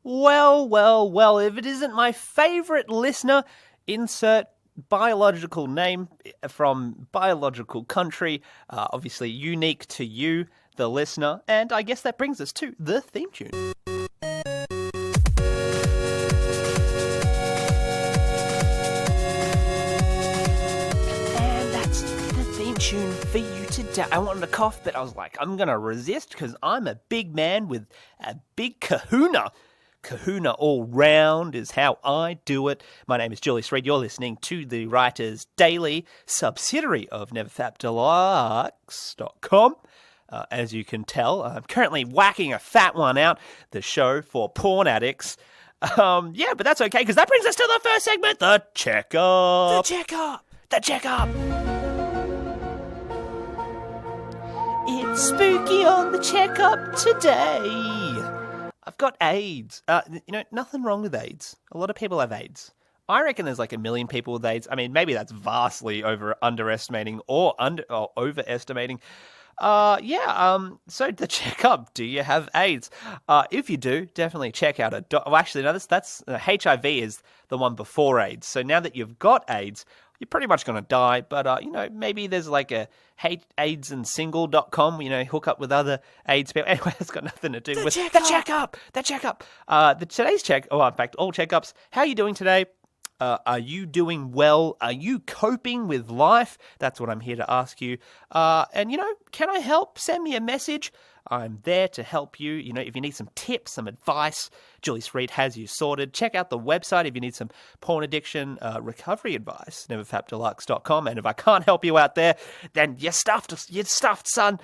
Well, if it isn't my favorite listener, insert biological name from biological country, obviously unique to you, the listener, and I guess that brings us to the theme tune. And that's the theme tune for you today. I wanted to cough, but I was like, I'm going to resist because I'm a big man with a big kahuna. Kahuna all round is how I do it. My name is Julius Reed. You're listening to the Writer's Daily, subsidiary of NeverFap Deluxe.com. As you can tell, I'm currently whacking a fat one out, the show for porn addicts. But that's okay, because that brings us to the first segment, the checkup. The checkup. It's spooky on the checkup today. I've got AIDS. Nothing wrong with AIDS. A lot of people have AIDS. I reckon there's like 1 million people with AIDS. I mean, maybe that's vastly underestimating or overestimating. So the checkup. Do you have AIDS? If you do, definitely check out that's HIV is the one before AIDS. So now that you've got AIDS, you're pretty much going to die, but, maybe there's like a aidsandsingle.com, hook up with other AIDS people. Anyway, that's got nothing to do with the checkup. Today's check, in fact, all checkups. How are you doing today? Are you doing well? Are you coping with life? That's what I'm here to ask you. Can I help? Send me a message. I'm there to help you. If you need some tips, some advice, Julius Reed has you sorted. Check out the website if you need some porn addiction recovery advice, NeverFapDeluxe.com. And if I can't help you out there, then you're stuffed, son.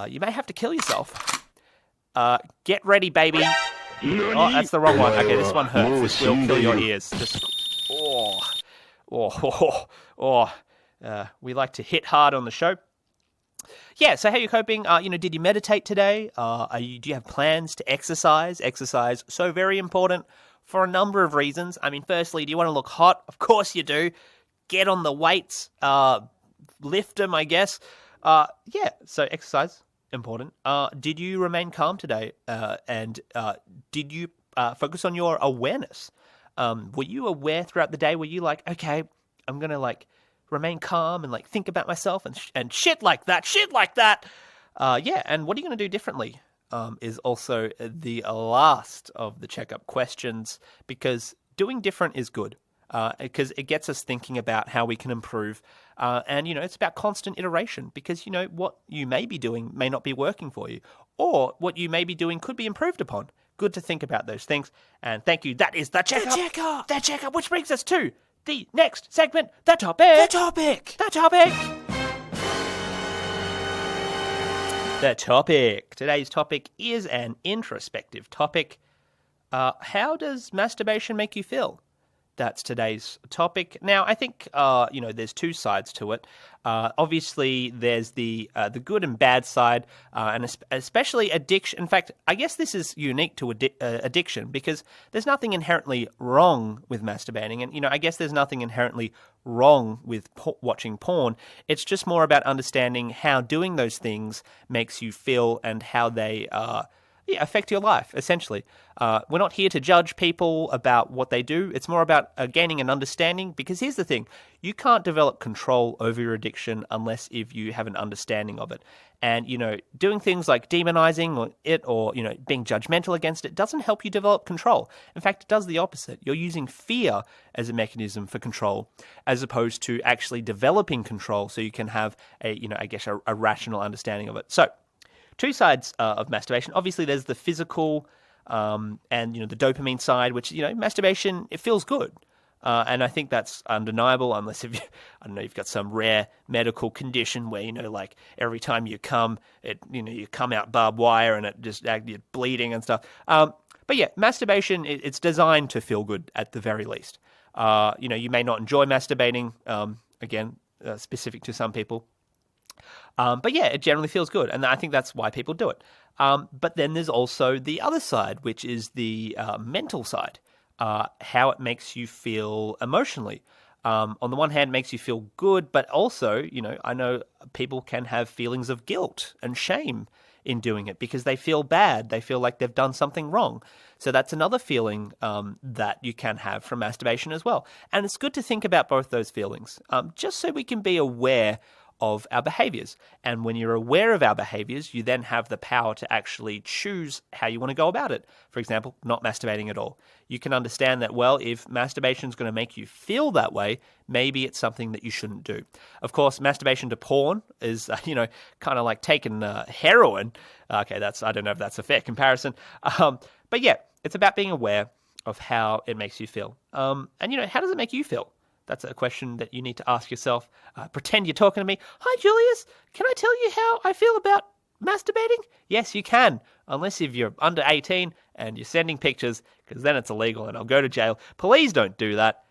You may have to kill yourself. Get ready, baby. Oh, that's the wrong one. Okay, this one hurts. This will kill your ears. We like to hit hard on the show. Yeah, so how are you coping? Did you meditate today? Do you have plans to exercise? Exercise, so very important for a number of reasons. I mean, firstly, do you want to look hot? Of course you do. Get on the weights, lift them, I guess. So exercise, important. Did you remain calm today? And did you focus on your awareness? Were you aware throughout the day? Were you like, okay, I'm going to remain calm and think about myself and shit like that. And what are you going to do differently is also the last of the checkup questions, because doing different is good because it gets us thinking about how we can improve. It's about constant iteration, because what you may be doing may not be working for you, or what you may be doing could be improved upon. Good to think about those things. And thank you. That is the checkup. The checkup, which brings us to the next segment, the topic. Today's topic is an introspective topic. How does masturbation make you feel? That's today's topic. Now, I think, there's two sides to it. Obviously, there's the good and bad side, and especially addiction. In fact, I guess this is unique to addiction, because there's nothing inherently wrong with masturbating. And, I guess there's nothing inherently wrong with watching porn. It's just more about understanding how doing those things makes you feel and how they affect your life, essentially. We're not here to judge people about what they do. It's more about gaining an understanding, because here's the thing. You can't develop control over your addiction unless if you have an understanding of it. And, doing things like demonizing it or being judgmental against it doesn't help you develop control. In fact, it does the opposite. You're using fear as a mechanism for control, as opposed to actually developing control so you can have a rational understanding of it. So, two sides of masturbation. Obviously, there's the physical and the dopamine side, which masturbation, it feels good, and I think that's undeniable. Unless if you've got some rare medical condition where every time you come, you come out barbed wire and it just you're bleeding and stuff. But yeah, masturbation, it's designed to feel good at the very least. You may not enjoy masturbating. Specific to some people. But yeah, it generally feels good, and I think that's why people do it. But then there's also the other side, which is the mental side, how it makes you feel emotionally. On the one hand, it makes you feel good, but also, I know people can have feelings of guilt and shame in doing it because they feel bad. They feel like they've done something wrong. So that's another feeling that you can have from masturbation as well. And it's good to think about both those feelings, just so we can be aware of our behaviors. And when you're aware of our behaviors, you then have the power to actually choose how you want to go about it. For example, not masturbating at all. You can understand that, well, if masturbation is going to make you feel that way, maybe it's something that you shouldn't do. Of course, masturbation to porn is, kind of like taking heroin. Okay, I don't know if that's a fair comparison. But yeah, it's about being aware of how it makes you feel. And, how does it make you feel? That's a question that you need to ask yourself. Pretend you're talking to me. Hi, Julius. Can I tell you how I feel about masturbating? Yes, you can. Unless if you're under 18 and you're sending pictures, because then it's illegal and I'll go to jail. Please don't do that.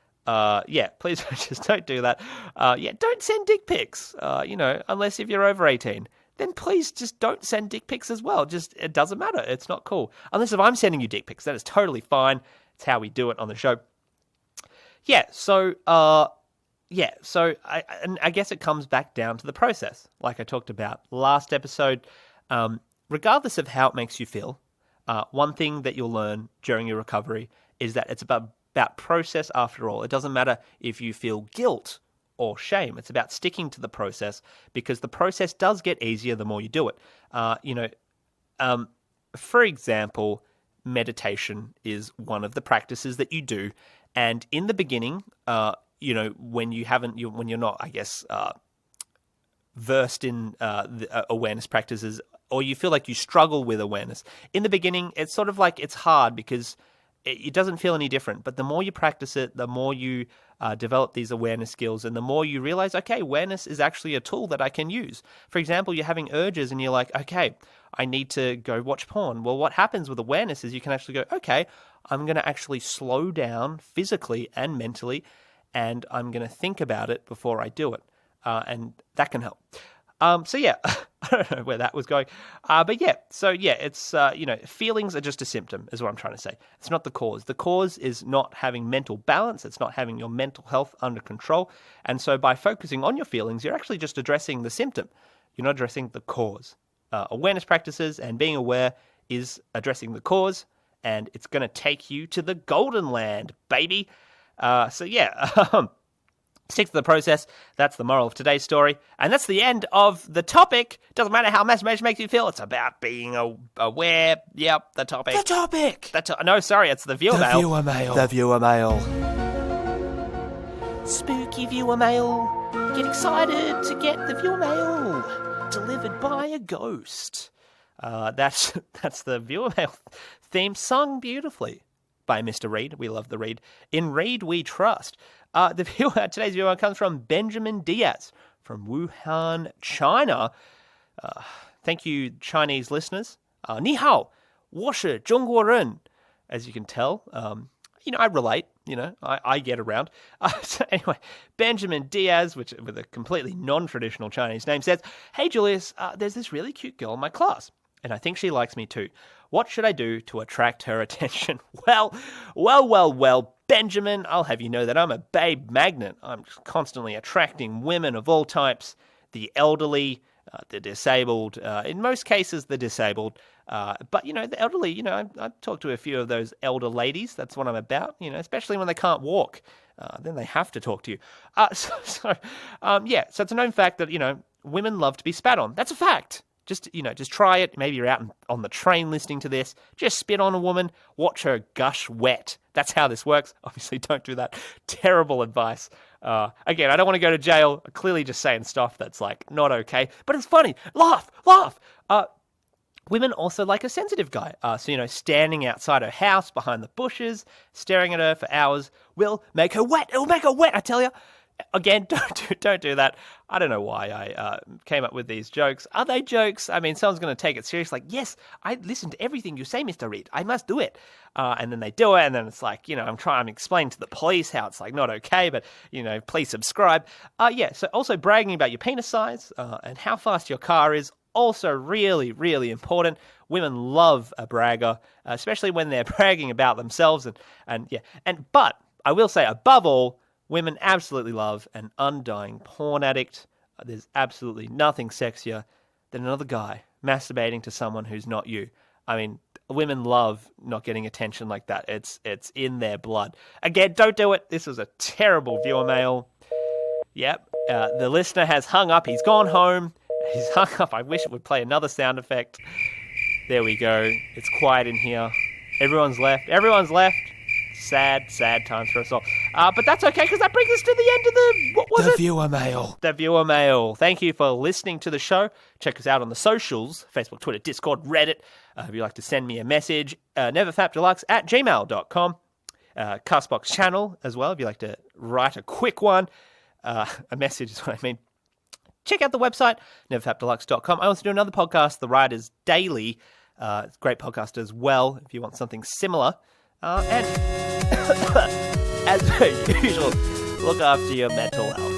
Please just don't do that. Don't send dick pics, unless if you're over 18. Then please just don't send dick pics as well. It doesn't matter. It's not cool. Unless if I'm sending you dick pics, that is totally fine. It's how we do it on the show. So I guess it comes back down to the process, like I talked about last episode. Regardless of how it makes you feel, one thing that you'll learn during your recovery is that it's about process after all. It doesn't matter if you feel guilt or shame. It's about sticking to the process because the process does get easier the more you do it. For example, meditation is one of the practices that you do. And in the beginning, when you're not, I guess, versed in the awareness practices, or you feel like you struggle with awareness, in the beginning, it's sort of like it's hard because it doesn't feel any different. But the more you practice it, the more you develop these awareness skills, and the more you realize, okay, awareness is actually a tool that I can use. For example, you're having urges and you're like, okay, I need to go watch porn. Well, what happens with awareness is you can actually go, okay, I'm going to actually slow down physically and mentally, and I'm going to think about it before I do it. And that can help. I don't know where that was going. It's, feelings are just a symptom is what I'm trying to say. It's not the cause. The cause is not having mental balance. It's not having your mental health under control. And so by focusing on your feelings, you're actually just addressing the symptom. You're not addressing the cause. Awareness practices and being aware is addressing the cause, and it's going to take you to the golden land, baby. Stick to the process. That's the moral of today's story. And that's the end of the topic. Doesn't matter how masturbation makes you feel. It's about being aware. Yep, the topic. The topic! No, sorry, it's the viewer mail. Viewer mail. The viewer mail. Spooky viewer mail. Get excited to get the viewer mail delivered by a ghost. That's the viewer mail theme sung beautifully by Mr. Reed. We love the Reed. In Reed we trust. Today's viewer comes from Benjamin Diaz from Wuhan, China. Thank you, Chinese listeners. 你好，我是中国人. As you can tell, I relate. I get around. So anyway, Benjamin Diaz, with a completely non-traditional Chinese name, says, "Hey Julius, there's this really cute girl in my class, and I think she likes me too. What should I do to attract her attention?" Well, Benjamin, I'll have you know that I'm a babe magnet. I'm constantly attracting women of all types, the elderly, the disabled, in most cases the disabled. But, the elderly, I've talked to a few of those elder ladies. That's what I'm about, especially when they can't walk. Then they have to talk to you. So it's a known fact that, women love to be spat on. That's a fact. Just try it. Maybe you're out on the train listening to this. Just spit on a woman. Watch her gush wet. That's how this works. Obviously, don't do that. Terrible advice. Again, I don't want to go to jail. I'm clearly just saying stuff that's, not okay. But it's funny. Laugh. Women also like a sensitive guy. Standing outside her house behind the bushes, staring at her for hours will make her wet. It'll make her wet, I tell you. Again, don't do that. I don't know why I came up with these jokes. Are they jokes? I mean, someone's going to take it serious. Like, yes, I listen to everything you say, Mr. Reed. I must do it. And then they do it, and then it's like, I'm explaining to the police how it's not okay, but, please subscribe. So also bragging about your penis size and how fast your car is. Also really, really important. Women love a bragger, especially when they're bragging about themselves. But I will say, above all, women absolutely love an undying porn addict. There's absolutely nothing sexier than another guy masturbating to someone who's not you. I mean, women love not getting attention like that. It's in their blood. Again, don't do it. This was a terrible viewer mail. Yep. The listener has hung up. He's gone home. He's hung up. I wish it would play another sound effect. There we go. It's quiet in here. Everyone's left. Everyone's left. Sad, sad times for us all. But that's okay, because that brings us to the end of the viewer mail. The viewer mail. Thank you for listening to the show. Check us out on the socials, Facebook, Twitter, Discord, Reddit. If you'd like to send me a message, neverfapdeluxe@gmail.com. Castbox channel as well, if you'd like to write a quick one. A message is what I mean. Check out the website, neverfapdeluxe.com. I also do another podcast, The Writers Daily. It's a great podcast as well, if you want something similar. And as per usual, look after your mental health.